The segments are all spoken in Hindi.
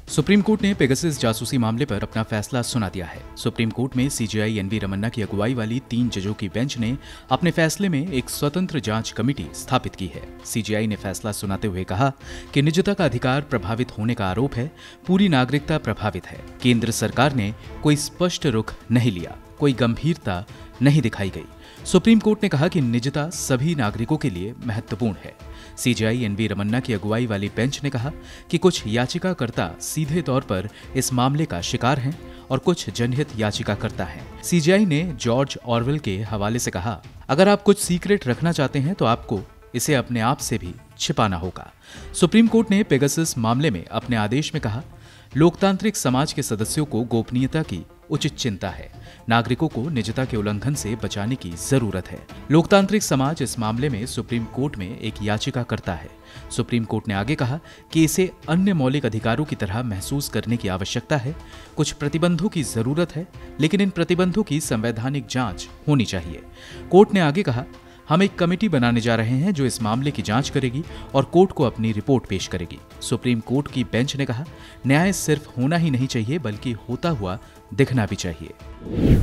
सुप्रीम कोर्ट ने पेगासस जासूसी मामले पर अपना फैसला सुना दिया है। सुप्रीम कोर्ट में सीजेआई एनवी रमन्ना की अगुवाई वाली 3 जजों की बेंच ने अपने फैसले में एक स्वतंत्र जांच कमेटी स्थापित की है। सीजेआई ने फैसला सुनाते हुए कहा कि निजता का अधिकार प्रभावित होने का आरोप है, पूरी नागरिकता प्रभावित है। केंद्र सरकार ने कोई स्पष्ट रुख नहीं लिया, कोई गंभीरता नहीं दिखाई गई। सुप्रीम कोर्ट ने कहा कि निजता सभी नागरिकों के लिए महत्वपूर्ण है। सीजेआई एनवी रमन्ना की अगुवाई वाली बेंच ने कहा कि कुछ याचिकाकर्ता सीधे तौर पर इस मामले का शिकार हैं और कुछ जनहित याचिकाकर्ता हैं। सीजेआई ने जॉर्ज ऑरवेल के हवाले से कहा, अगर आप कुछ सीक्रेट रखना चाहते हैं तो आपको इसे अपने आप से भी छिपाना होगा। सुप्रीम कोर्ट ने पेगासस मामले में अपने आदेश में कहा, लोकतांत्रिक समाज के सदस्यों को गोपनीयता की उचित चिंता है। नागरिकों को निजता के उल्लंघन से बचाने की जरूरत है। लोकतांत्रिक समाज इस मामले में सुप्रीम कोर्ट में एक याचिका करता है। सुप्रीम कोर्ट ने आगे कहा कि इसे अन्य मौलिक अधिकारों की तरह महसूस करने की आवश्यकता है। कुछ प्रतिबंधों की जरूरत है, लेकिन इन प्रतिबंधों की संवैधानिक जांच होनी चाहिए। कोर्ट ने आगे कहा, हम एक कमेटी बनाने जा रहे हैं जो इस मामले की जांच करेगी और कोर्ट को अपनी रिपोर्ट पेश करेगी। सुप्रीम कोर्ट की बेंच ने कहा, न्याय सिर्फ होना ही नहीं चाहिए बल्कि होता हुआ दिखना भी चाहिए।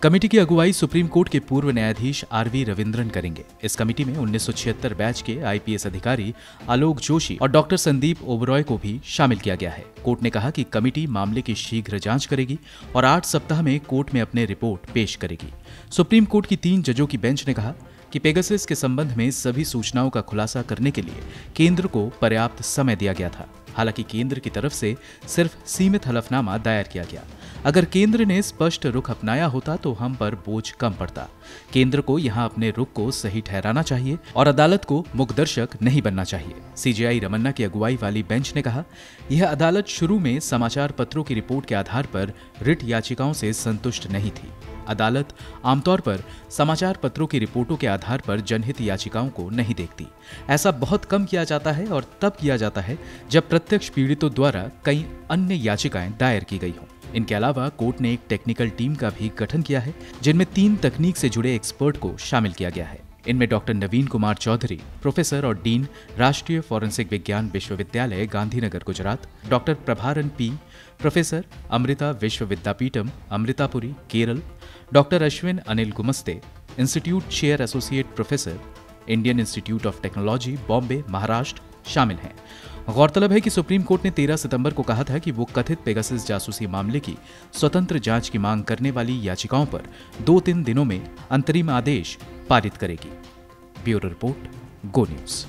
कमेटी की अगुवाई सुप्रीम कोर्ट के पूर्व न्यायाधीश आरवी रविंद्रन करेंगे। इस कमेटी में 1976 बैच के आईपीएस अधिकारी आलोक जोशी और डॉक्टर संदीप ओबरॉय को भी शामिल किया गया है। कोर्ट ने कहा कि कमेटी मामले की शीघ्र जांच करेगी और 8 सप्ताह में कोर्ट में अपने रिपोर्ट पेश करेगी। सुप्रीम कोर्ट की 3 जजों की बेंच ने कहा कि पेगासस के संबंध में सभी सूचनाओं का खुलासा करने के लिए केंद्र को पर्याप्त समय दिया गया था। हालांकि केंद्र की तरफ से सिर्फ सीमित हलफनामा दायर किया गया। अगर केंद्र ने स्पष्ट रुख अपनाया होता तो हम पर बोझ कम पड़ता। केंद्र को यहां अपने रुख को सही ठहराना चाहिए और अदालत को मुखदर्शक नहीं बनना चाहिए। सीजेआई रमन्ना की अगुवाई वाली बेंच ने कहा, यह अदालत शुरू में समाचार पत्रों की रिपोर्ट के आधार पर रिट याचिकाओं से संतुष्ट नहीं थी। अदालत आमतौर पर समाचार पत्रों की रिपोर्टों के आधार पर जनहित याचिकाओं को नहीं देखती। ऐसा बहुत कम किया जाता है और तब किया जाता है जब प्रत्यक्ष पीड़ितों द्वारा कई अन्य याचिकाएं दायर की गई हों। इनके अलावा कोर्ट ने एक टेक्निकल टीम का भी गठन किया है, जिनमें 3 तकनीक से जुड़े एक्सपर्ट को शामिल किया गया है। इनमें डॉक्टर नवीन कुमार चौधरी, प्रोफेसर और डीन, राष्ट्रीय फोरेंसिक विज्ञान विश्वविद्यालय Gandhinagar Gujarat, doctor Prabharan P, professor Amrita Vishwa Vidyapeetham Amritapuri Kerala, doctor Ashwin Anil Gumaste, institute chair associate professor, Indian institute of technology Bombay Maharashtra शामिल हैं। गौरतलब है कि सुप्रीम कोर्ट ने 13 सितंबर को कहा था कि वो कथित पेगासस जासूसी मामले की स्वतंत्र जांच की मांग करने वाली याचिकाओं पर 2-3 दिनों में अंतरिम आदेश पारित करेगी। ब्यूरो रिपोर्ट, गो न्यूज।